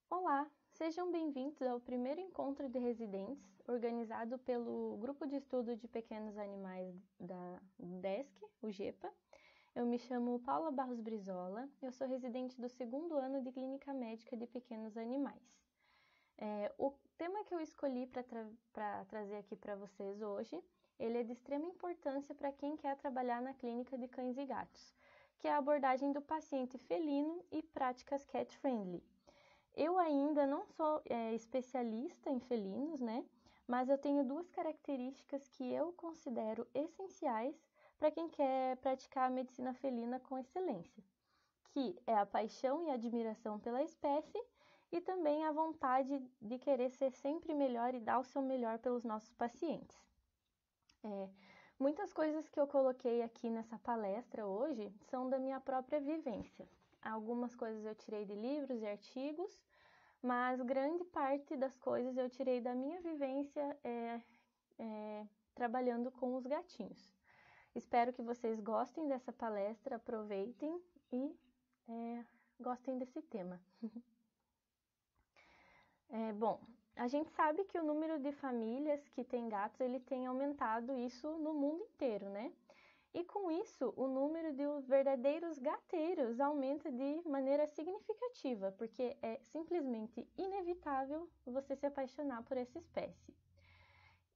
Olá, sejam bem-vindos ao primeiro encontro de residentes, organizado pelo Grupo de Estudo de Pequenos Animais da UDESC, o GEPA. Eu me chamo Paula Barros Brizola, eu sou residente do segundo ano de Clínica Médica de Pequenos Animais. O tema que eu escolhi para trazer aqui para vocês hoje, ele é de extrema importância para quem quer trabalhar na clínica de cães e gatos, que é a abordagem do paciente felino e práticas cat-friendly. Eu ainda não sou especialista em felinos, né? Mas eu tenho duas características que eu considero essenciais para quem quer praticar a medicina felina com excelência, que é a paixão e admiração pela espécie e também a vontade de querer ser sempre melhor e dar o seu melhor pelos nossos pacientes. Muitas coisas que eu coloquei aqui nessa palestra hoje são da minha própria vivência. Algumas coisas eu tirei de livros e artigos, mas grande parte das coisas eu tirei da minha vivência trabalhando com os gatinhos. Espero que vocês gostem dessa palestra, aproveitem e gostem desse tema. Bom, a gente sabe que o número de famílias que têm gatos, ele tem aumentado isso no mundo inteiro, né? E com isso, o número de verdadeiros gateiros aumenta de maneira significativa, porque é simplesmente inevitável você se apaixonar por essa espécie.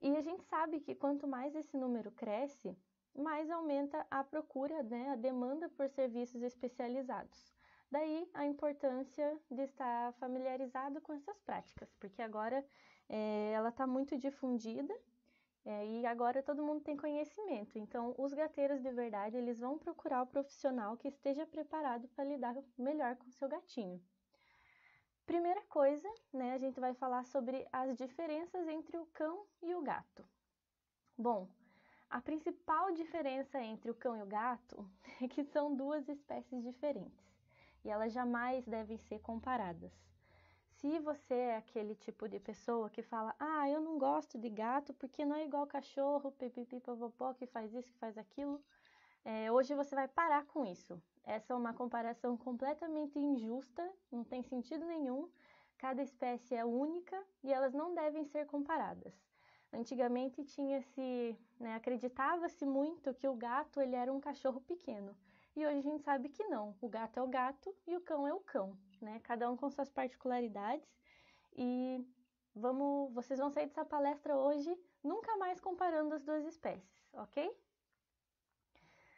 E a gente sabe que quanto mais esse número cresce, mais aumenta a procura, né, a demanda por serviços especializados. Daí a importância de estar familiarizado com essas práticas, porque agora ela está muito difundida e agora todo mundo tem conhecimento. Então, os gateiros de verdade, eles vão procurar o profissional que esteja preparado para lidar melhor com o seu gatinho. Primeira coisa, né, a gente vai falar sobre as diferenças entre o cão e o gato. Bom, a principal diferença entre o cão e o gato é que são duas espécies diferentes e elas jamais devem ser comparadas. Se você é aquele tipo de pessoa que fala, eu não gosto de gato porque não é igual cachorro, pipipipopopó, que faz isso, que faz aquilo, hoje você vai parar com isso. Essa é uma comparação completamente injusta, não tem sentido nenhum. Cada espécie é única e elas não devem ser comparadas. Antigamente acreditava-se muito que o gato ele era um cachorro pequeno. E hoje a gente sabe que não. O gato é o gato e o cão é o cão, né? Cada um com suas particularidades. E vocês vão sair dessa palestra hoje nunca mais comparando as duas espécies, ok?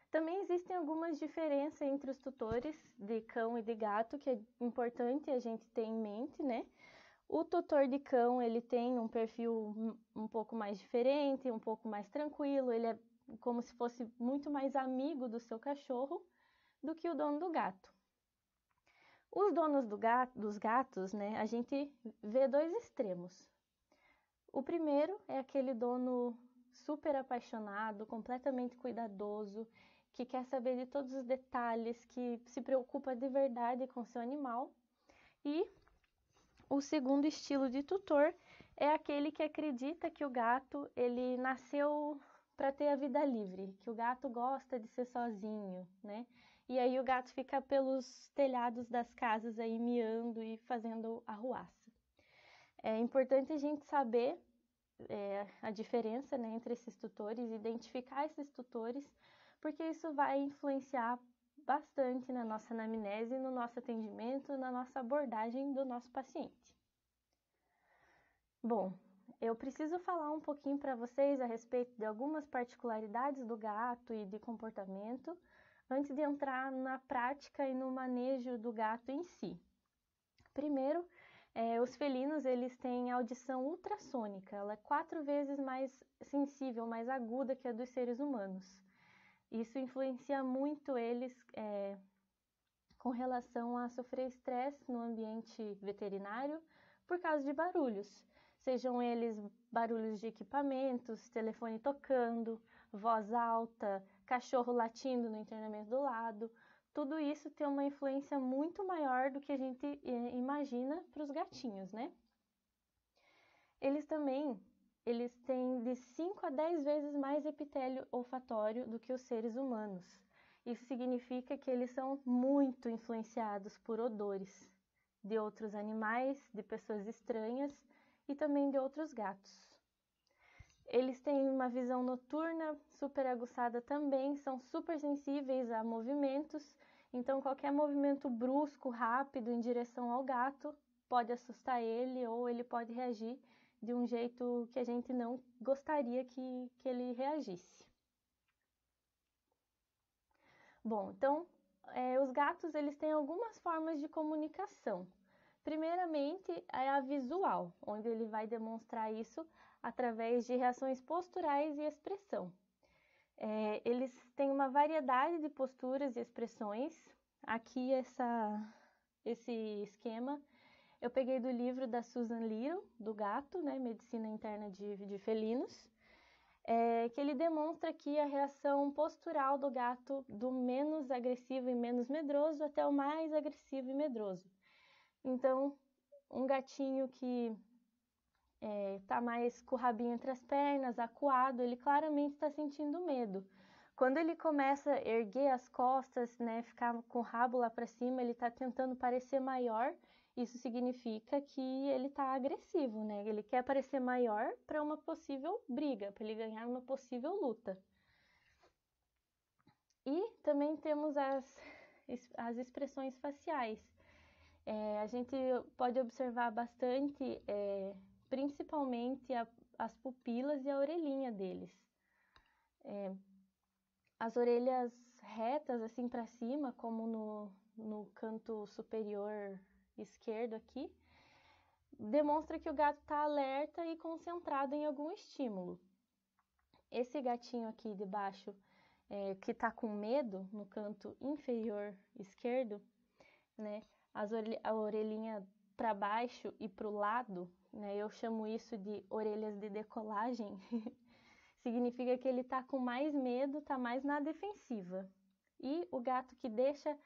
Também existem algumas diferenças entre os tutores de cão e de gato, que é importante a gente ter em mente, né? O tutor de cão, ele tem um perfil um pouco mais diferente, um pouco mais tranquilo, ele é como se fosse muito mais amigo do seu cachorro do que o dono do gato. Os donos dos gatos, né, a gente vê dois extremos. O primeiro é aquele dono super apaixonado, completamente cuidadoso, que quer saber de todos os detalhes, que se preocupa de verdade com seu animal. E o segundo estilo de tutor é aquele que acredita que o gato ele nasceu para ter a vida livre, que o gato gosta de ser sozinho, né? E aí o gato fica pelos telhados das casas aí miando e fazendo arruaça. É importante a gente saber a diferença, né, entre esses tutores, identificar esses tutores, porque isso vai influenciar bastante na nossa anamnese, no nosso atendimento, na nossa abordagem do nosso paciente. Bom, eu preciso falar um pouquinho para vocês a respeito de algumas particularidades do gato e de comportamento, antes de entrar na prática e no manejo do gato em si. Primeiro, os felinos eles têm audição ultrassônica, ela é 4 vezes mais sensível, mais aguda que a dos seres humanos. Isso influencia muito eles com relação a sofrer estresse no ambiente veterinário por causa de barulhos, sejam eles barulhos de equipamentos, telefone tocando, voz alta, cachorro latindo no internamento do lado. Tudo isso tem uma influência muito maior do que a gente imagina para os gatinhos, né? Eles têm de 5 a 10 vezes mais epitélio olfatório do que os seres humanos. Isso significa que eles são muito influenciados por odores. de outros animais, de pessoas estranhas e também de outros gatos. Eles têm uma visão noturna super aguçada também, são super sensíveis a movimentos, então qualquer movimento brusco, rápido em direção ao gato pode assustar ele ou ele pode reagir de um jeito que a gente não gostaria que ele reagisse. Bom, então os gatos eles têm algumas formas de comunicação. Primeiramente é a visual, onde ele vai demonstrar isso através de reações posturais e expressão. Eles têm uma variedade de posturas e expressões. Aqui esse esquema eu peguei do livro da Susan Little, do gato, né, Medicina Interna de Felinos, que ele demonstra aqui a reação postural do gato do menos agressivo e menos medroso até o mais agressivo e medroso. Então, um gatinho que está mais com o rabinho entre as pernas, acuado, ele claramente está sentindo medo. Quando ele começa a erguer as costas, né, ficar com o rabo lá para cima, ele está tentando parecer maior. Isso significa que ele está agressivo, né? Ele quer parecer maior para uma possível briga, para ele ganhar uma possível luta. E também temos as expressões faciais. A gente pode observar bastante, principalmente as pupilas e a orelhinha deles. As orelhas retas assim para cima, como no canto superior esquerdo aqui, demonstra que o gato está alerta e concentrado em algum estímulo. Esse gatinho aqui de baixo, que está com medo, no canto inferior esquerdo, né, a orelhinha para baixo e para o lado, né, eu chamo isso de orelhas de decolagem, significa que ele está com mais medo, está mais na defensiva. E o gato que deixa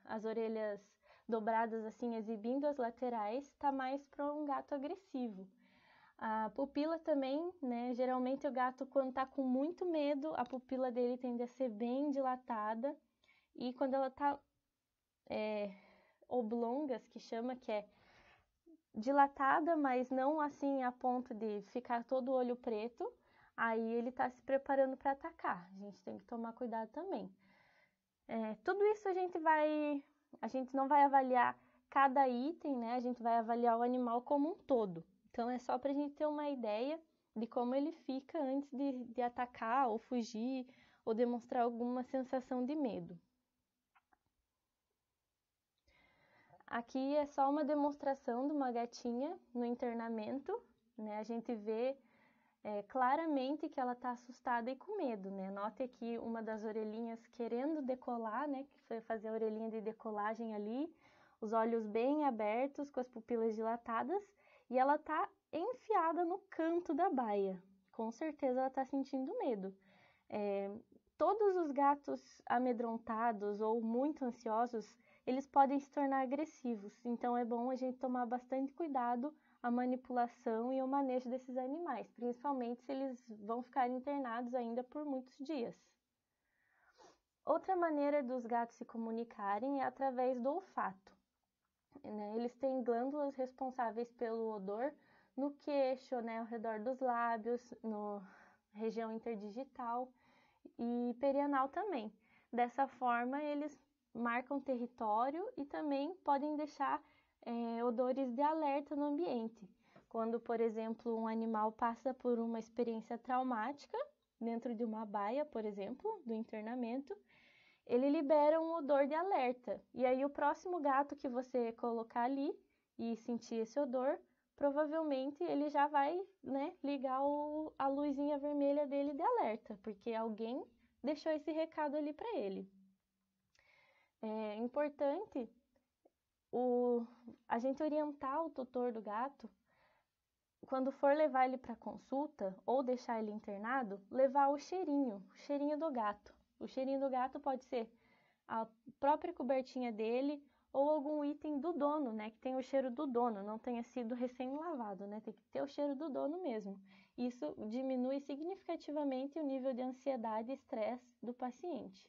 as orelhas dobradas assim, exibindo as laterais, está mais para um gato agressivo. A pupila também, né? Geralmente o gato, quando está com muito medo, a pupila dele tende a ser bem dilatada. E quando ela está oblongas, que chama, que é dilatada, mas não assim a ponto de ficar todo o olho preto, aí ele está se preparando para atacar. A gente tem que tomar cuidado também. Tudo isso a gente não vai avaliar cada item, né? A gente vai avaliar o animal como um todo. Então é só para a gente ter uma ideia de como ele fica antes de atacar ou fugir ou demonstrar alguma sensação de medo. Aqui é só uma demonstração de uma gatinha no internamento, né? A gente vê claramente que ela está assustada e com medo, né? Note aqui uma das orelhinhas querendo decolar, né? Que foi fazer a orelhinha de decolagem ali, os olhos bem abertos, com as pupilas dilatadas, e ela está enfiada no canto da baia. Com certeza ela está sentindo medo. Todos os gatos amedrontados ou muito ansiosos, eles podem se tornar agressivos, então é bom a gente tomar bastante cuidado a manipulação e o manejo desses animais, principalmente se eles vão ficar internados ainda por muitos dias. Outra maneira dos gatos se comunicarem é através do olfato, né? Eles têm glândulas responsáveis pelo odor no queixo, né, ao redor dos lábios, na região interdigital e perianal também. Dessa forma, eles marcam território e também podem deixar odores de alerta no ambiente. Quando, por exemplo, um animal passa por uma experiência traumática, dentro de uma baia, por exemplo, do internamento, ele libera um odor de alerta. E aí o próximo gato que você colocar ali e sentir esse odor, provavelmente ele já vai, né, ligar a luzinha vermelha dele de alerta, porque alguém deixou esse recado ali para ele. É importante a gente orientar o tutor do gato, quando for levar ele para consulta ou deixar ele internado, levar o cheirinho do gato. O cheirinho do gato pode ser a própria cobertinha dele ou algum item do dono, né, que tem o cheiro do dono, não tenha sido recém-lavado, né, tem que ter o cheiro do dono mesmo. Isso diminui significativamente o nível de ansiedade e estresse do paciente.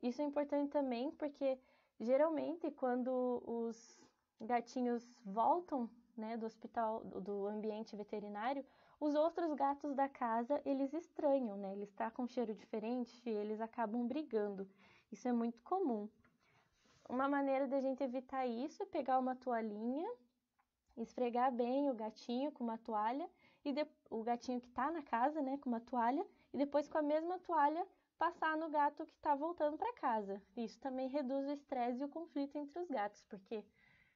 Isso é importante também porque Geralmente, quando os gatinhos voltam, né, do hospital, do ambiente veterinário, os outros gatos da casa, eles estranham, né? Eles estão com um cheiro diferente e eles acabam brigando. Isso é muito comum. Uma maneira da gente evitar isso é pegar uma toalhinha, esfregar bem o gatinho com uma toalha, o gatinho que está na casa, né, com uma toalha, e depois com a mesma toalha passar no gato que está voltando para casa. Isso também reduz o estresse e o conflito entre os gatos, porque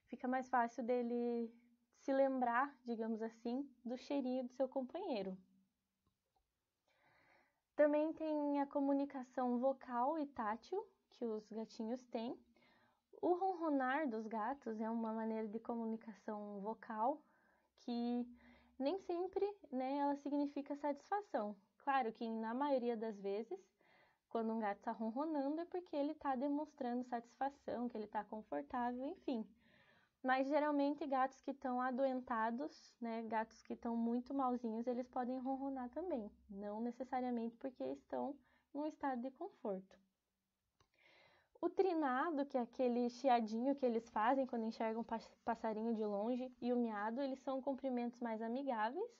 fica mais fácil dele se lembrar, digamos assim, do cheirinho do seu companheiro. Também tem a comunicação vocal e tátil que os gatinhos têm. O ronronar dos gatos é uma maneira de comunicação vocal que nem sempre, né, ela significa satisfação. Claro que na maioria das vezes, quando um gato está ronronando é porque ele está demonstrando satisfação, que ele está confortável, enfim. Mas geralmente gatos que estão adoentados, né, gatos que estão muito malzinhos, eles podem ronronar também, não necessariamente porque estão em um estado de conforto. O trinado, que é aquele chiadinho que eles fazem quando enxergam passarinho de longe, e o miado, eles são comprimentos mais amigáveis,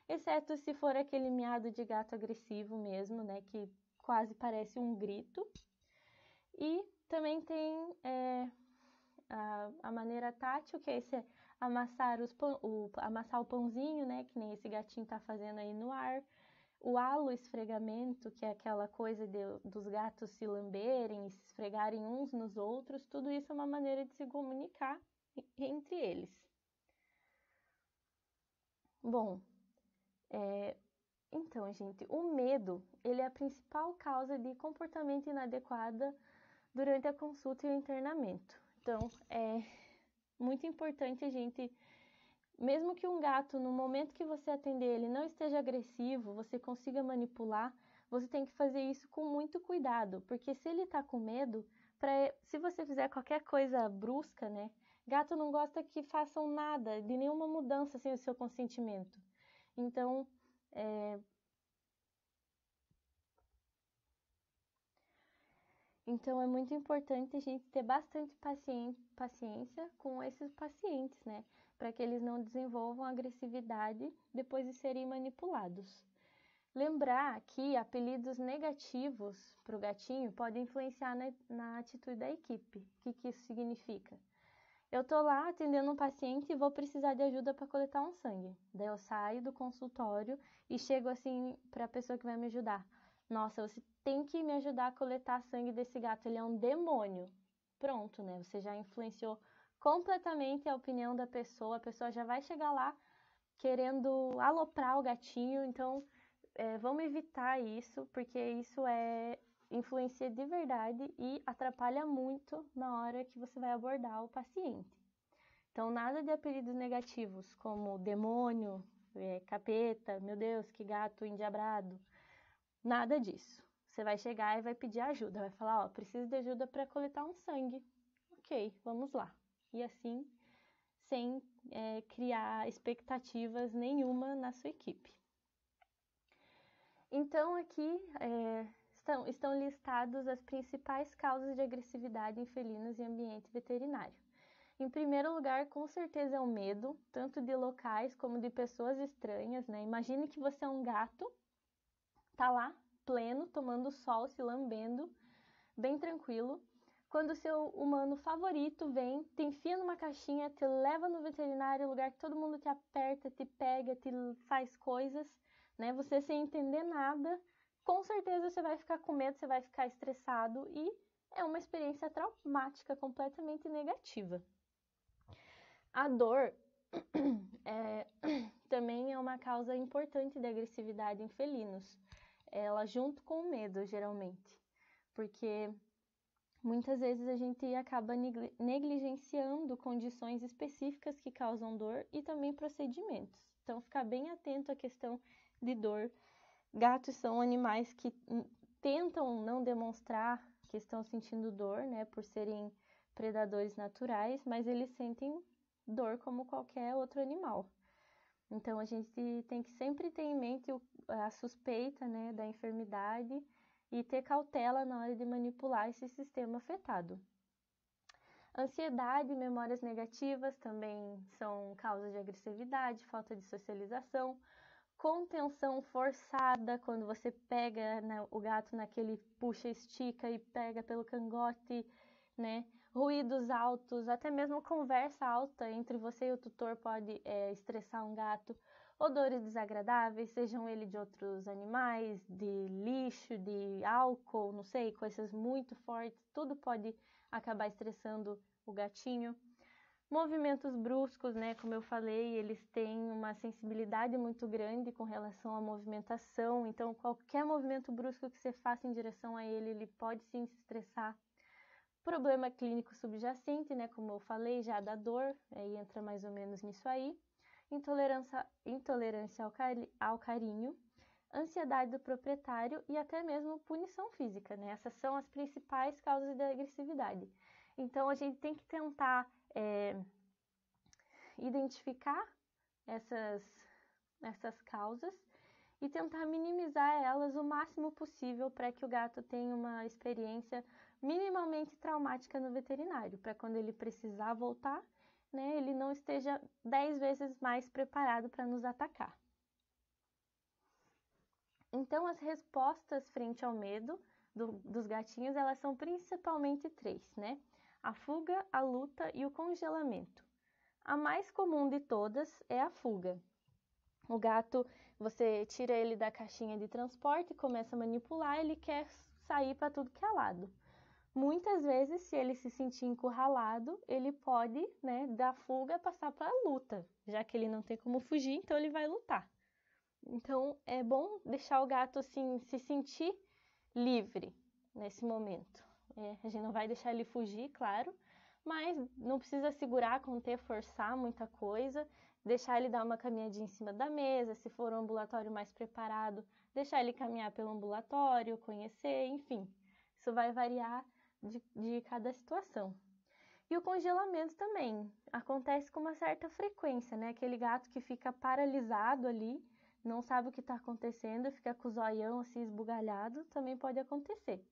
exceto se for aquele miado de gato agressivo mesmo, né, que quase parece um grito. E também tem a maneira tátil, que é esse amassar o pãozinho, né, que nem esse gatinho tá fazendo aí no ar. O alo-esfregamento, que é aquela coisa dos gatos se lamberem, se esfregarem uns nos outros, tudo isso é uma maneira de se comunicar entre eles. Bom, então, gente, o medo, ele é a principal causa de comportamento inadequado durante a consulta e o internamento. Então, é muito importante a gente, mesmo que um gato, no momento que você atender ele, não esteja agressivo, você consiga manipular, você tem que fazer isso com muito cuidado, porque se ele tá com medo, se você fizer qualquer coisa brusca, né? Gato não gosta que façam nada, de nenhuma mudança sem o seu consentimento. Então, é muito importante a gente ter bastante paciência com esses pacientes, né? Para que eles não desenvolvam agressividade depois de serem manipulados. Lembrar que apelidos negativos para o gatinho podem influenciar na atitude da equipe. O que isso significa? Eu tô lá atendendo um paciente e vou precisar de ajuda para coletar um sangue. Daí eu saio do consultório e chego assim para a pessoa que vai me ajudar. Nossa, você tem que me ajudar a coletar sangue desse gato, ele é um demônio. Pronto, né? Você já influenciou completamente a opinião da pessoa, a pessoa já vai chegar lá querendo aloprar o gatinho, então vamos evitar isso, porque isso influencia de verdade e atrapalha muito na hora que você vai abordar o paciente. Então, nada de apelidos negativos, como demônio, capeta, meu Deus, que gato endiabrado. Nada disso. Você vai chegar e vai pedir ajuda, vai falar, ó, preciso de ajuda para coletar um sangue. Ok, vamos lá. E assim, sem criar expectativas nenhuma na sua equipe. Então, aqui estão listados as principais causas de agressividade em felinos em ambiente veterinário. Em primeiro lugar, com certeza é o medo, tanto de locais como de pessoas estranhas, né? Imagine que você é um gato, tá lá, pleno, tomando sol, se lambendo, bem tranquilo. Quando o seu humano favorito vem, te enfia numa caixinha, te leva no veterinário, lugar que todo mundo te aperta, te pega, te faz coisas, né? Você sem entender nada, com certeza você vai ficar com medo, você vai ficar estressado e é uma experiência traumática, completamente negativa. A dor também é uma causa importante de agressividade em felinos. Ela junto com o medo, geralmente. Porque muitas vezes a gente acaba negligenciando condições específicas que causam dor e também procedimentos. Então, ficar bem atento à questão de dor. Gatos são animais que tentam não demonstrar que estão sentindo dor, né, por serem predadores naturais, mas eles sentem dor como qualquer outro animal. Então, a gente tem que sempre ter em mente a suspeita, né, da enfermidade e ter cautela na hora de manipular esse sistema afetado. Ansiedade e memórias negativas também são causas de agressividade, falta de socialização. Contenção forçada, quando você pega, né, o gato naquele puxa, estica e pega pelo cangote, né? Ruídos altos, até mesmo conversa alta entre você e o tutor pode estressar um gato. Odores desagradáveis, sejam eles de outros animais, de lixo, de álcool, não sei, coisas muito fortes, tudo pode acabar estressando o gatinho. Movimentos bruscos, né? Como eu falei, eles têm uma sensibilidade muito grande com relação à movimentação. Então, qualquer movimento brusco que você faça em direção a ele, ele pode sim se estressar. Problema clínico subjacente, né? Como eu falei, já da dor, aí entra mais ou menos nisso aí. Intolerância ao carinho, ansiedade do proprietário e até mesmo punição física, né? Essas são as principais causas da agressividade. Então, a gente tem que tentar identificar essas causas e tentar minimizar elas o máximo possível para que o gato tenha uma experiência minimamente traumática no veterinário, para quando ele precisar voltar, né, ele não esteja 10 vezes mais preparado para nos atacar. Então, as respostas frente ao medo dos gatinhos, elas são principalmente 3, né? A fuga, a luta e o congelamento. A mais comum de todas é a fuga. O gato, você tira ele da caixinha de transporte, começa a manipular, ele quer sair para tudo que é lado. Muitas vezes, se ele se sentir encurralado, ele pode, né, da fuga passar para a luta, já que ele não tem como fugir, então ele vai lutar. Então, é bom deixar o gato assim, se sentir livre nesse momento. A gente não vai deixar ele fugir, claro, mas não precisa segurar, conter, forçar muita coisa. Deixar ele dar uma caminhadinha em cima da mesa, se for um ambulatório mais preparado, deixar ele caminhar pelo ambulatório, conhecer, enfim. Isso vai variar de cada situação. E o congelamento também acontece com uma certa frequência, né? Aquele gato que fica paralisado ali, não sabe o que está acontecendo, fica com o zoião assim esbugalhado, também pode acontecer.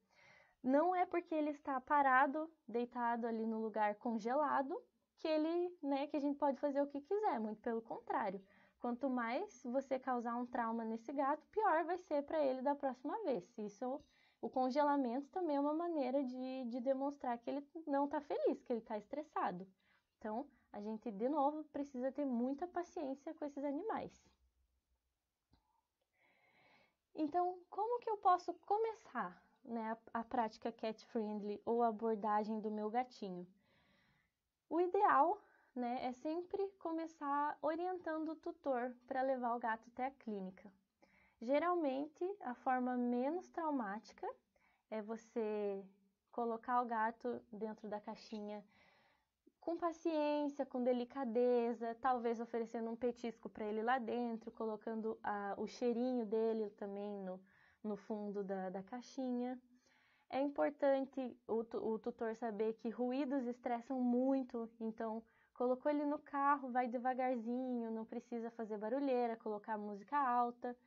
Não é porque ele está parado, deitado ali no lugar congelado, que ele, né, que a gente pode fazer o que quiser, muito pelo contrário. Quanto mais você causar um trauma nesse gato, pior vai ser para ele da próxima vez. O congelamento também é uma maneira de demonstrar que ele não está feliz, que ele está estressado. Então, a gente, de novo, precisa ter muita paciência com esses animais. Então, como que eu posso começar, né, a prática cat friendly ou a abordagem do meu gatinho? O ideal, né, é sempre começar orientando o tutor para levar o gato até a clínica. Geralmente, a forma menos traumática é você colocar o gato dentro da caixinha com paciência, com delicadeza, talvez oferecendo um petisco para ele lá dentro, colocando o cheirinho dele também no fundo da caixinha. É importante o tutor saber que ruídos estressam muito, então colocou ele no carro, vai devagarzinho, não precisa fazer barulheira, colocar música alta.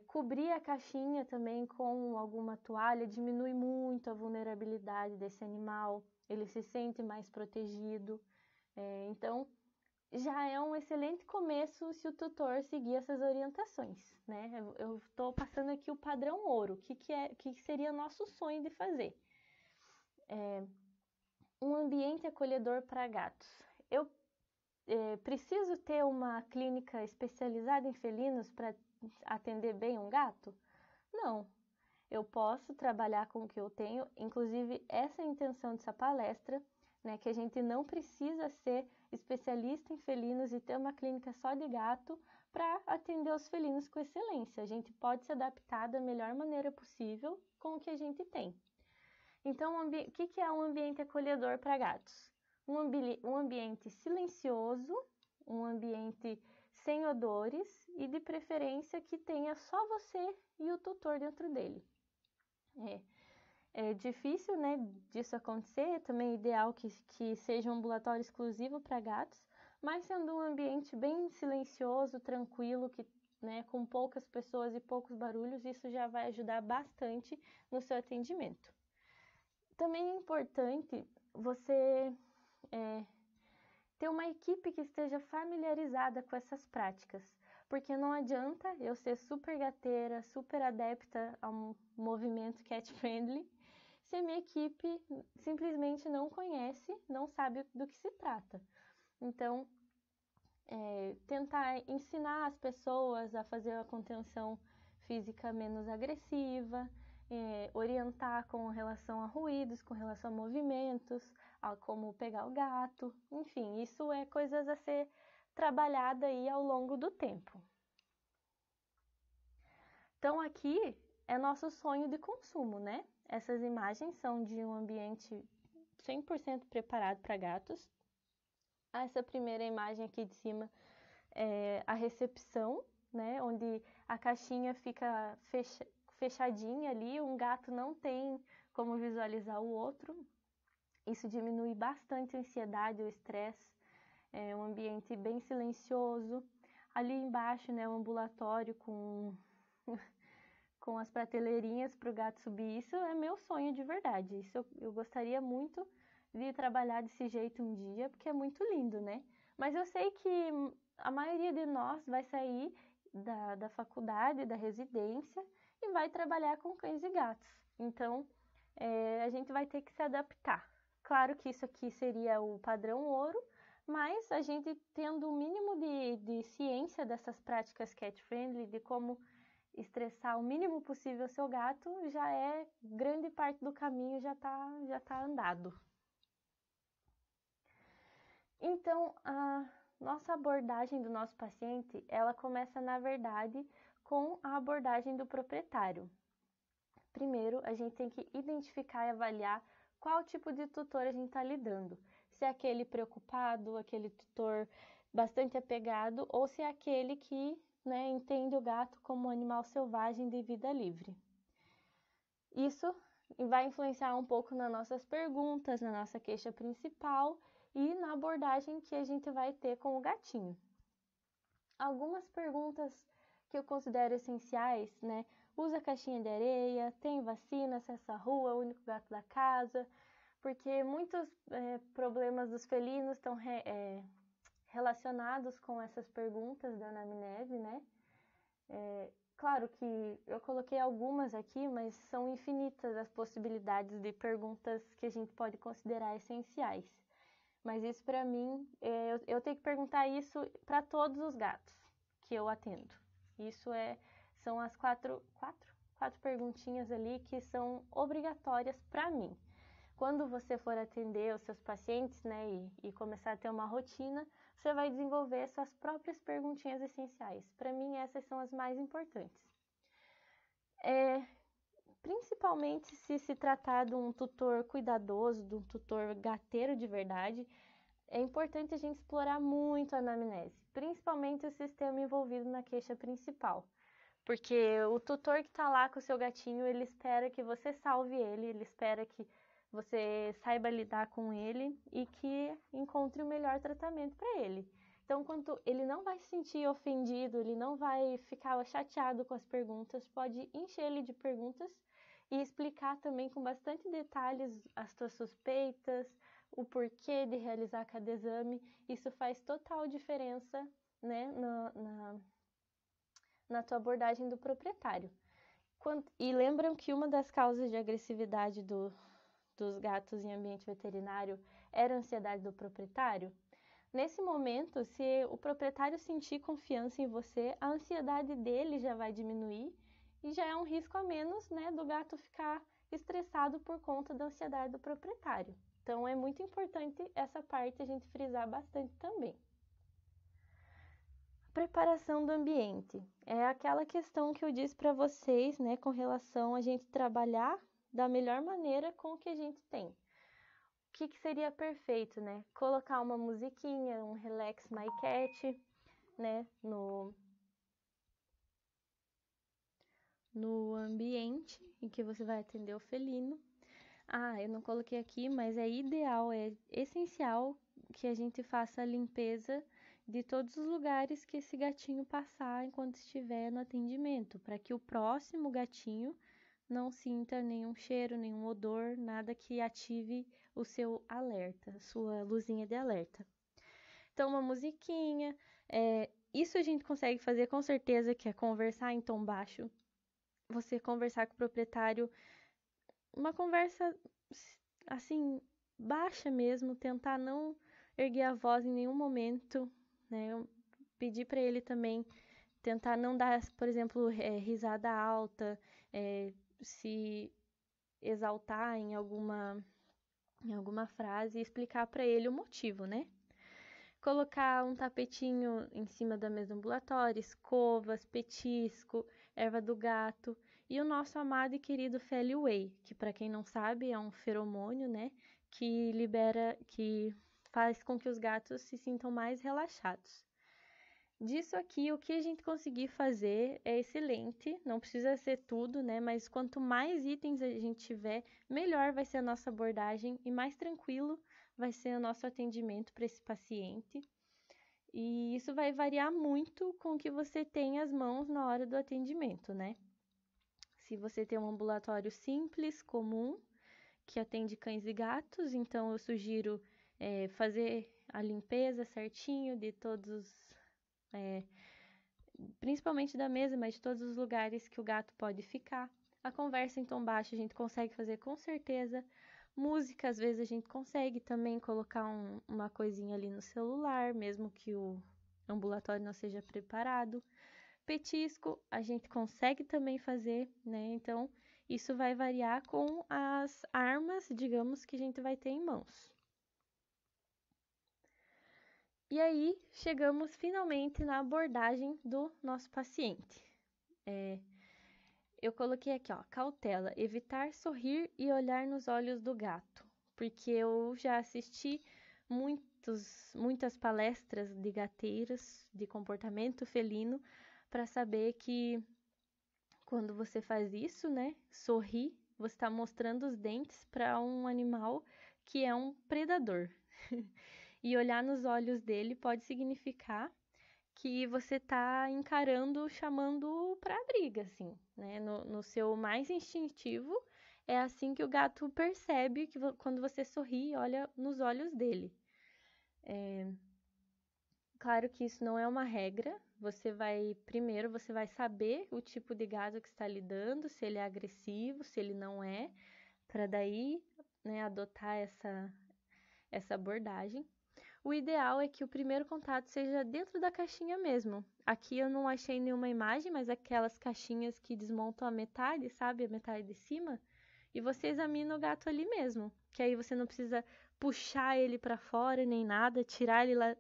Cobrir a caixinha também com alguma toalha diminui muito a vulnerabilidade desse animal, ele se sente mais protegido. Então, já é um excelente começo se o tutor seguir essas orientações, né? Eu estou passando aqui o padrão ouro, o que seria nosso sonho de fazer. Um ambiente acolhedor para gatos. Eu preciso ter uma clínica especializada em felinos para atender bem um gato? Não. Eu posso trabalhar com o que eu tenho, inclusive essa é a intenção dessa palestra, né, que a gente não precisa ser especialista em felinos e ter uma clínica só de gato para atender os felinos com excelência. A gente pode se adaptar da melhor maneira possível com o que a gente tem. Então, o que é um ambiente acolhedor para gatos? Um ambiente silencioso, um ambiente sem odores e de preferência que tenha só você e o tutor dentro dele. É difícil, né, disso acontecer, também é ideal que seja um ambulatório exclusivo para gatos, mas sendo um ambiente bem silencioso, tranquilo, né, com poucas pessoas e poucos barulhos, isso já vai ajudar bastante no seu atendimento. Também é importante você ter uma equipe que esteja familiarizada com essas práticas, porque não adianta eu ser super gateira, super adepta ao movimento cat friendly, se a minha equipe simplesmente não conhece, não sabe do que se trata. Então, tentar ensinar as pessoas a fazer a contenção física menos agressiva, orientar com relação a ruídos, com relação a movimentos, a como pegar o gato, enfim, isso é coisas a ser trabalhada aí ao longo do tempo. Então aqui é nosso sonho de consumo, né? Essas imagens são de um ambiente 100% preparado para gatos. Essa primeira imagem aqui de cima é a recepção, né? Onde a caixinha fica fechadinha ali, um gato não tem como visualizar o outro. Isso diminui bastante a ansiedade, o estresse. É um ambiente bem silencioso. Ali embaixo, né, o ambulatório com as prateleirinhas para o gato subir. Isso é meu sonho de verdade. Isso eu gostaria muito de trabalhar desse jeito um dia, porque é muito lindo, né? Mas eu sei que a maioria de nós vai sair da faculdade, da residência e vai trabalhar com cães e gatos. Então, a gente vai ter que se adaptar. Claro que isso aqui seria o padrão ouro, mas a gente tendo o mínimo de ciência dessas práticas cat-friendly, de como estressar o mínimo possível o seu gato, já é grande parte do caminho, já tá andado. Então, a nossa abordagem do nosso paciente, ela começa, na verdade, com a abordagem do proprietário. Primeiro, a gente tem que identificar e avaliar qual tipo de tutor a gente está lidando. Se é aquele preocupado, aquele tutor bastante apegado, ou se é aquele que, né, entende o gato como um animal selvagem de vida livre. Isso vai influenciar um pouco nas nossas perguntas, na nossa queixa principal e na abordagem que a gente vai ter com o gatinho. Algumas perguntas que eu considero essenciais, né? Usa caixinha de areia, tem vacina, acessa a rua, o único gato da casa, porque muitos problemas dos felinos estão relacionados com essas perguntas da anamnese, né? Claro que eu coloquei algumas aqui, mas são infinitas as possibilidades de perguntas que a gente pode considerar essenciais. Mas isso para mim, eu tenho que perguntar isso para todos os gatos que eu atendo. Isso são as quatro perguntinhas ali que são obrigatórias para mim. Quando você for atender os seus pacientes, né, e começar a ter uma rotina, você vai desenvolver suas próprias perguntinhas essenciais. Para mim, essas são as mais importantes. Principalmente se tratar de um tutor cuidadoso, de um tutor gateiro de verdade, é importante a gente explorar muito a anamnese, principalmente o sistema envolvido na queixa principal. Porque o tutor que está lá com o seu gatinho, ele espera que você salve ele espera que você saiba lidar com ele e que encontre o melhor tratamento para ele. Então, quando ele não vai se sentir ofendido, ele não vai ficar chateado com as perguntas, pode encher ele de perguntas e explicar também com bastante detalhes as suas suspeitas, o porquê de realizar cada exame. Isso faz total diferença, né, na tua abordagem do proprietário. E lembram que uma das causas de agressividade dos gatos em ambiente veterinário era a ansiedade do proprietário? Nesse momento, se o proprietário sentir confiança em você, a ansiedade dele já vai diminuir e já é um risco a menos, né, do gato ficar estressado por conta da ansiedade do proprietário. Então, é muito importante essa parte a gente frisar bastante também. Preparação do ambiente. É aquela questão que eu disse para vocês, né, com relação a gente trabalhar da melhor maneira com o que a gente tem. O que seria perfeito, né? Colocar uma musiquinha, um Relax My Cat, né, no ambiente em que você vai atender o felino. Eu não coloquei aqui, mas é ideal, é essencial que a gente faça a limpeza de todos os lugares que esse gatinho passar enquanto estiver no atendimento, para que o próximo gatinho não sinta nenhum cheiro, nenhum odor, nada que ative o seu alerta, sua luzinha de alerta. Então, uma musiquinha, isso a gente consegue fazer com certeza, que é conversar em tom baixo. Você conversar com o proprietário, uma conversa assim, baixa mesmo, tentar não erguer a voz em nenhum momento, né? Eu pedir para ele também tentar não dar, por exemplo, risada alta, se exaltar em alguma frase e explicar para ele o motivo, né? Colocar um tapetinho em cima da mesa ambulatória, escovas, petisco, erva do gato e o nosso amado e querido Feli Whey, que para quem não sabe é um feromônio, né, que faz com que os gatos se sintam mais relaxados. Disso aqui, o que a gente conseguir fazer é excelente, não precisa ser tudo, né? Mas quanto mais itens a gente tiver, melhor vai ser a nossa abordagem e mais tranquilo vai ser o nosso atendimento para esse paciente. E isso vai variar muito com o que você tem às mãos na hora do atendimento, né? Se você tem um ambulatório simples, comum, que atende cães e gatos, então eu sugiro fazer a limpeza certinho de todos principalmente da mesa, mas de todos os lugares que o gato pode ficar. A conversa em tom baixo a gente consegue fazer com certeza. Música, às vezes a gente consegue também colocar uma coisinha ali no celular, mesmo que o ambulatório não seja preparado. Petisco, a gente consegue também fazer, né? Então, isso vai variar com as armas, digamos, que a gente vai ter em mãos. E aí, chegamos finalmente na abordagem do nosso paciente. Eu coloquei aqui, ó, cautela, evitar sorrir e olhar nos olhos do gato, porque eu já assisti muitas palestras de gateiros, de comportamento felino, para saber que quando você faz isso, né, sorrir, você está mostrando os dentes para um animal que é um predador. E olhar nos olhos dele pode significar que você está encarando, chamando para briga, assim, né? No seu mais instintivo, é assim que o gato percebe que quando você sorri e olha nos olhos dele. Claro que isso não é uma regra. Primeiro você vai saber o tipo de gato que está lidando, se ele é agressivo, se ele não é, para daí, né, adotar essa abordagem. O ideal é que o primeiro contato seja dentro da caixinha mesmo. Aqui eu não achei nenhuma imagem, mas aquelas caixinhas que desmontam a metade, sabe? A metade de cima. E você examina o gato ali mesmo. Que aí você não precisa puxar ele para fora nem nada, tirar ele lá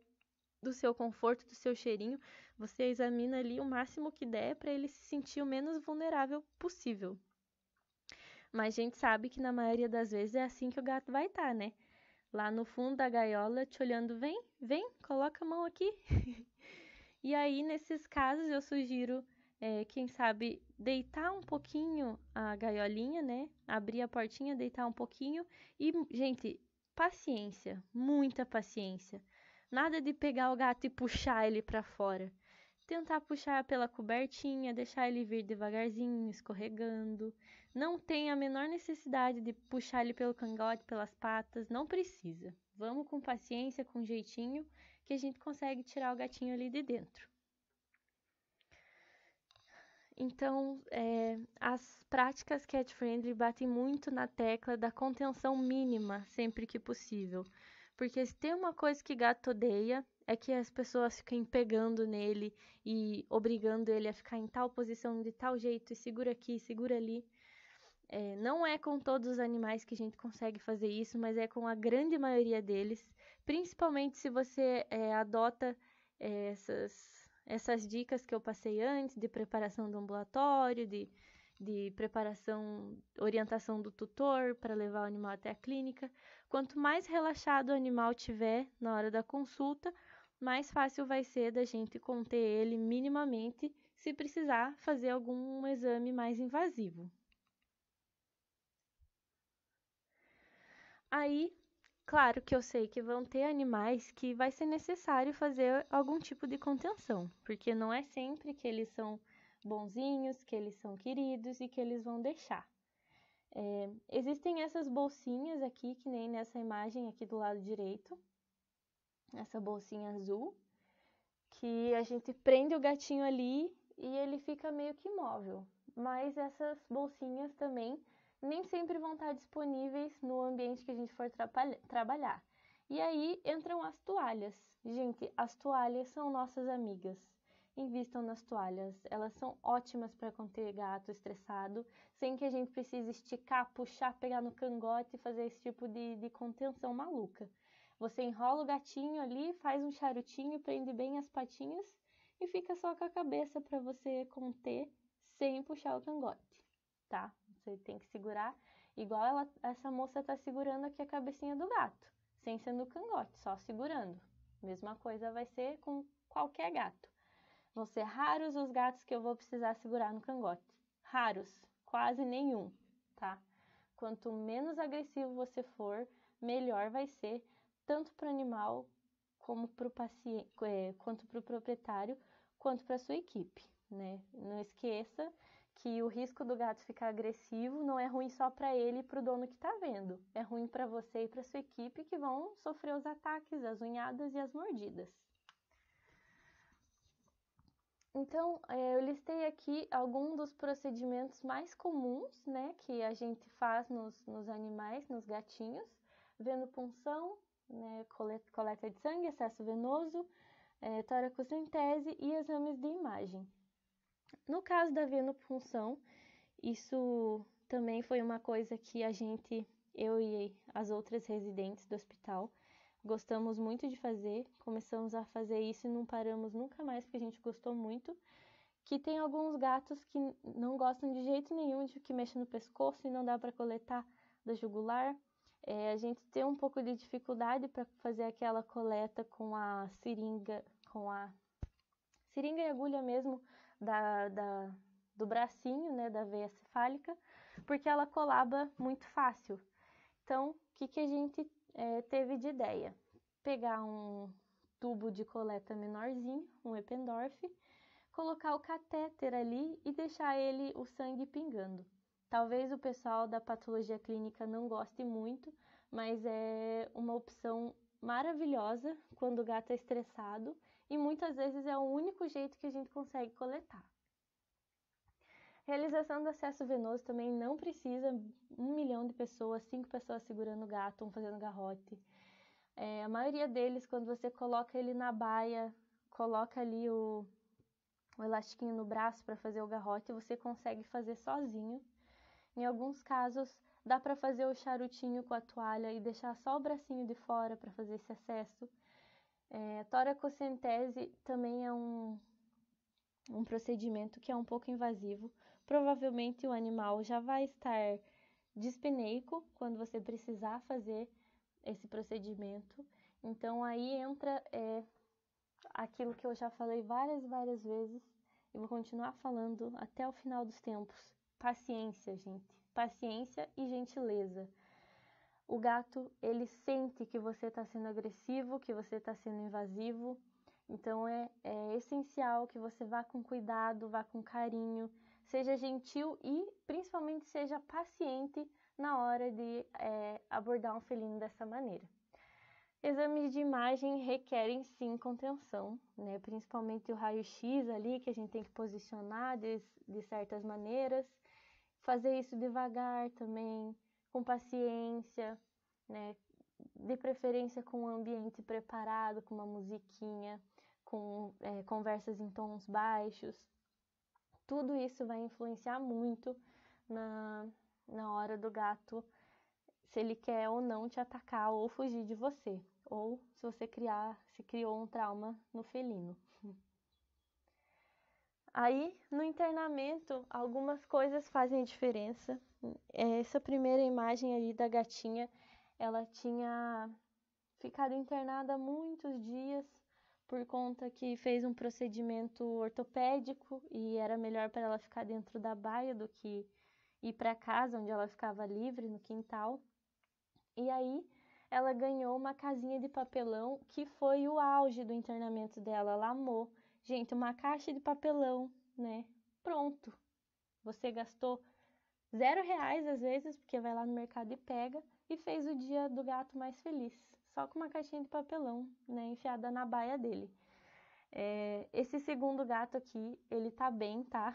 do seu conforto, do seu cheirinho. Você examina ali o máximo que der para ele se sentir o menos vulnerável possível. Mas a gente sabe que na maioria das vezes é assim que o gato vai estar, né? Lá no fundo da gaiola, te olhando, vem, coloca a mão aqui. E aí, nesses casos, eu sugiro, quem sabe, deitar um pouquinho a gaiolinha, né? Abrir a portinha, deitar um pouquinho. E, gente, paciência, muita paciência. Nada de pegar o gato e puxar ele para fora. Tentar puxar pela cobertinha, deixar ele vir devagarzinho, escorregando. Não tem a menor necessidade de puxar ele pelo cangote, pelas patas, não precisa. Vamos com paciência, com jeitinho, que a gente consegue tirar o gatinho ali de dentro. Então, as práticas cat friendly batem muito na tecla da contenção mínima sempre que possível. Porque se tem uma coisa que gato odeia, é que as pessoas fiquem pegando nele e obrigando ele a ficar em tal posição, de tal jeito, e segura aqui, segura ali. Não é com todos os animais que a gente consegue fazer isso, mas é com a grande maioria deles. Principalmente se você adota essas dicas que eu passei antes, de preparação do ambulatório, de preparação, orientação do tutor para levar o animal até a clínica. Quanto mais relaxado o animal tiver na hora da consulta, mais fácil vai ser da gente conter ele minimamente, se precisar fazer algum exame mais invasivo. Aí, claro que eu sei que vão ter animais que vai ser necessário fazer algum tipo de contenção, porque não é sempre que eles são bonzinhos, que eles são queridos e que eles vão deixar. Existem essas bolsinhas aqui, que nem nessa imagem aqui do lado direito, essa bolsinha azul, que a gente prende o gatinho ali e ele fica meio que imóvel. Mas essas bolsinhas também nem sempre vão estar disponíveis no ambiente que a gente for trabalhar. E aí entram as toalhas. Gente, as toalhas são nossas amigas. Invistam nas toalhas. Elas são ótimas para conter gato estressado, sem que a gente precise esticar, puxar, pegar no cangote e fazer esse tipo de contenção maluca. Você enrola o gatinho ali, faz um charutinho, prende bem as patinhas e fica só com a cabeça para você conter sem puxar o cangote, tá? Você tem que segurar igual essa moça tá segurando aqui a cabecinha do gato, sem ser no cangote, só segurando. Mesma coisa vai ser com qualquer gato. Vão ser raros os gatos que eu vou precisar segurar no cangote. Raros, quase nenhum, tá? Quanto menos agressivo você for, melhor vai ser, tanto para o animal, como para o paciente, quanto para o proprietário, quanto para a sua equipe, né? Não esqueça que o risco do gato ficar agressivo não é ruim só para ele e para o dono que está vendo. É ruim para você e para sua equipe, que vão sofrer os ataques, as unhadas e as mordidas. Então, eu listei aqui alguns dos procedimentos mais comuns, né, que a gente faz nos animais, nos gatinhos: venopunção, né, coleta de sangue, acesso venoso, toracocentese e exames de imagem. No caso da venopunção, isso também foi uma coisa que eu e as outras residentes do hospital, gostamos muito de fazer. Começamos a fazer isso e não paramos nunca mais, porque a gente gostou muito. Que tem alguns gatos que não gostam de jeito nenhum de que mexa no pescoço e não dá para coletar da jugular. A gente tem um pouco de dificuldade para fazer aquela coleta com a seringa e agulha mesmo do bracinho, né, da veia cefálica, porque ela colaba muito fácil. Então, o que a gente teve de ideia? Pegar um tubo de coleta menorzinho, um Eppendorf, colocar o catéter ali e deixar o sangue pingando. Talvez o pessoal da patologia clínica não goste muito, mas é uma opção maravilhosa quando o gato é estressado e muitas vezes é o único jeito que a gente consegue coletar. Realização do acesso venoso também não precisa 1 milhão de pessoas, 5 pessoas segurando o gato, um fazendo garrote. A maioria deles, quando você coloca ele na baia, coloca ali o elastiquinho no braço para fazer o garrote, você consegue fazer sozinho. Em alguns casos, dá para fazer o charutinho com a toalha e deixar só o bracinho de fora para fazer esse acesso. Toracocentese também é um procedimento que é um pouco invasivo. Provavelmente o animal já vai estar dispineico quando você precisar fazer esse procedimento. Então aí entra aquilo que eu já falei várias vezes e vou continuar falando até o final dos tempos. Paciência, gente. Paciência e gentileza. O gato, ele sente que você está sendo agressivo, que você está sendo invasivo. Então é essencial que você vá com cuidado, vá com carinho, seja gentil e principalmente seja paciente na hora de abordar um felino dessa maneira. Exames de imagem requerem sim contenção, né? Principalmente o raio-x ali, que a gente tem que posicionar de certas maneiras. Fazer isso devagar também, com paciência, né? De preferência com um ambiente preparado, com uma musiquinha, com conversas em tons baixos. Tudo isso vai influenciar muito na hora do gato, se ele quer ou não te atacar ou fugir de você, ou se você criou um trauma no felino. Aí, no internamento, algumas coisas fazem diferença. Essa primeira imagem ali da gatinha, ela tinha ficado internada há muitos dias por conta que fez um procedimento ortopédico e era melhor para ela ficar dentro da baia do que ir para casa, onde ela ficava livre no quintal. E aí ela ganhou uma casinha de papelão, que foi o auge do internamento dela. Ela amou. Gente, uma caixa de papelão, né? Pronto. Você gastou R$ 0 às vezes, porque vai lá no mercado e pega, e fez o dia do gato mais feliz, só com uma caixinha de papelão, né, enfiada na baia dele. Esse segundo gato aqui, ele tá bem, tá?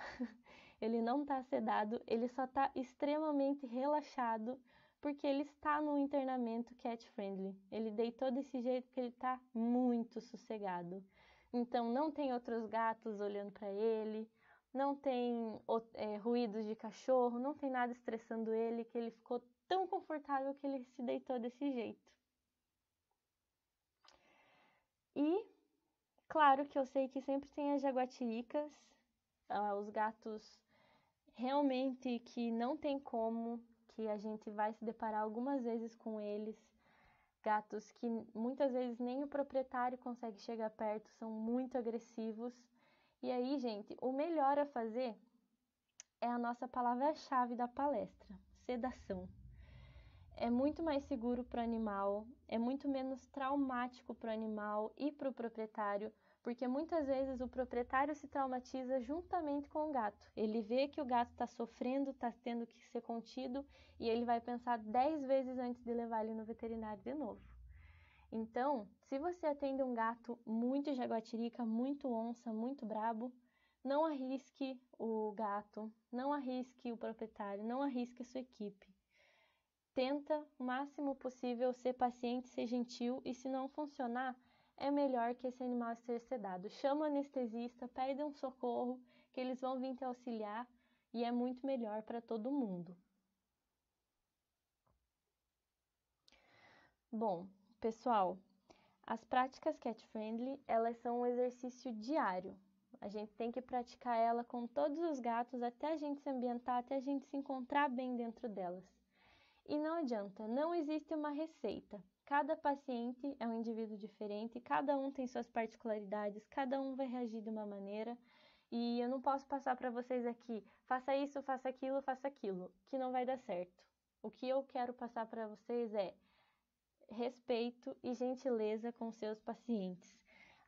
Ele não tá sedado, ele só tá extremamente relaxado, porque ele está no internamento cat friendly. Ele deitou desse jeito porque ele tá muito sossegado. Então não tem outros gatos olhando para ele, não tem ruídos de cachorro, não tem nada estressando ele, que ele ficou tão confortável que ele se deitou desse jeito. E claro que eu sei que sempre tem as jaguatiricas, os gatos realmente que não tem como, que a gente vai se deparar algumas vezes com eles. Gatos que muitas vezes nem o proprietário consegue chegar perto, são muito agressivos. E aí, gente, o melhor a fazer é a nossa palavra-chave da palestra: sedação. É muito mais seguro para o animal, é muito menos traumático para o animal e para o proprietário, porque muitas vezes o proprietário se traumatiza juntamente com o gato. Ele vê que o gato está sofrendo, está tendo que ser contido, e ele vai pensar 10 vezes antes de levar ele no veterinário de novo. Então, se você atende um gato muito jaguatirica, muito onça, muito brabo, não arrisque o gato, não arrisque o proprietário, não arrisque a sua equipe. Tenta o máximo possível ser paciente, ser gentil, e se não funcionar, é melhor que esse animal esteja sedado. Chama o anestesista, pede um socorro, que eles vão vir te auxiliar, e é muito melhor para todo mundo. Bom, pessoal, as práticas cat friendly, elas são um exercício diário. A gente tem que praticar ela com todos os gatos até a gente se ambientar, até a gente se encontrar bem dentro delas. E não adianta, não existe uma receita. Cada paciente é um indivíduo diferente, cada um tem suas particularidades, cada um vai reagir de uma maneira. E eu não posso passar para vocês aqui, faça isso, faça aquilo, que não vai dar certo. O que eu quero passar para vocês é respeito e gentileza com seus pacientes.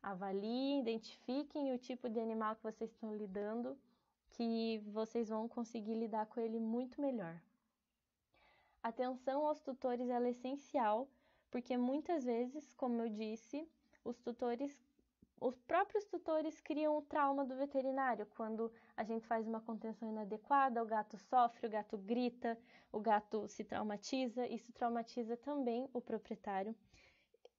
Avaliem, identifiquem o tipo de animal que vocês estão lidando, que vocês vão conseguir lidar com ele muito melhor. Atenção aos tutores ela é essencial, porque muitas vezes, como eu disse, os próprios tutores criam o trauma do veterinário. Quando a gente faz uma contenção inadequada, o gato sofre, o gato grita, o gato se traumatiza, isso traumatiza também o proprietário.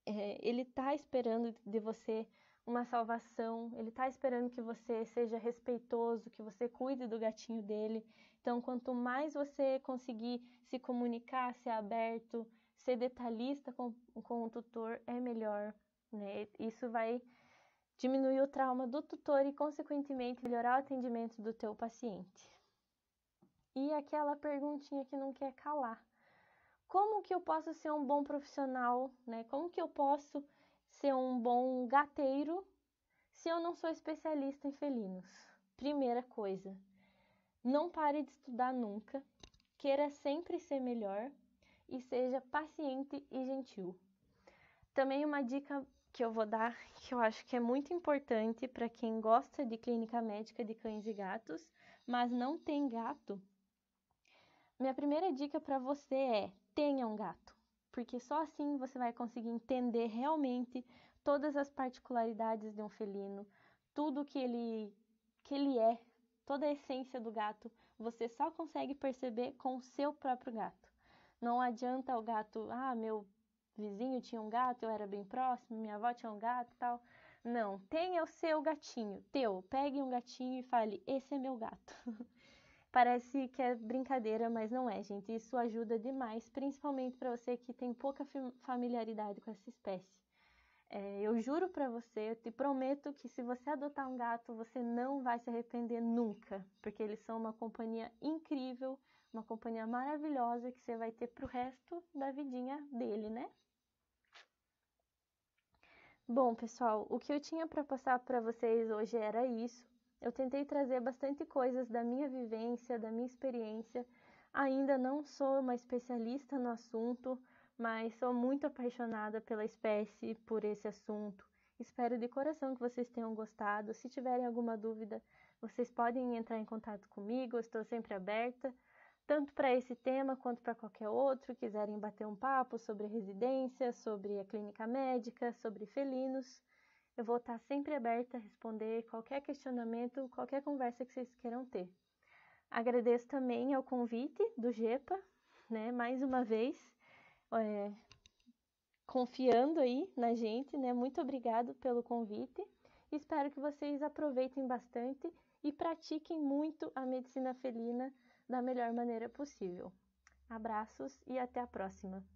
Ele está esperando de você uma salvação, ele está esperando que você seja respeitoso, que você cuide do gatinho dele. Então, quanto mais você conseguir se comunicar, ser aberto, ser detalhista com o tutor, é melhor, né? Isso vai diminuir o trauma do tutor e, consequentemente, melhorar o atendimento do teu paciente. E aquela perguntinha que não quer calar: como que eu posso ser um bom profissional, né? Como que eu posso ser um bom gateiro se eu não sou especialista em felinos? Primeira coisa, não pare de estudar nunca, queira sempre ser melhor e seja paciente e gentil. Também uma dica que eu vou dar, que eu acho que é muito importante para quem gosta de clínica médica de cães e gatos, mas não tem gato. Minha primeira dica para você é: tenha um gato, porque só assim você vai conseguir entender realmente todas as particularidades de um felino, tudo que ele é, toda a essência do gato, você só consegue perceber com o seu próprio gato. Não adianta o gato, meu vizinho tinha um gato, eu era bem próximo, minha avó tinha um gato e tal. Não, tenha o seu gatinho, pegue um gatinho e fale: esse é meu gato. Parece que é brincadeira, mas não é, gente. Isso ajuda demais, principalmente para você que tem pouca familiaridade com essa espécie. Eu juro para você, eu te prometo que se você adotar um gato, você não vai se arrepender nunca, porque eles são uma companhia incrível, uma companhia maravilhosa que você vai ter pro resto da vidinha dele, né? Bom, pessoal, o que eu tinha para passar para vocês hoje era isso. Eu tentei trazer bastante coisas da minha vivência, da minha experiência. Ainda não sou uma especialista no assunto, mas sou muito apaixonada pela espécie, por esse assunto. Espero de coração que vocês tenham gostado. Se tiverem alguma dúvida, vocês podem entrar em contato comigo, eu estou sempre aberta. tanto para esse tema quanto para qualquer outro, quiserem bater um papo sobre residência, sobre a clínica médica, sobre felinos, eu vou estar sempre aberta a responder qualquer questionamento, qualquer conversa que vocês queiram ter. Agradeço também ao convite do GEPA, né, mais uma vez, confiando aí na gente, né? Muito obrigado pelo convite. Espero que vocês aproveitem bastante e pratiquem muito a medicina felina da melhor maneira possível. Abraços e até a próxima!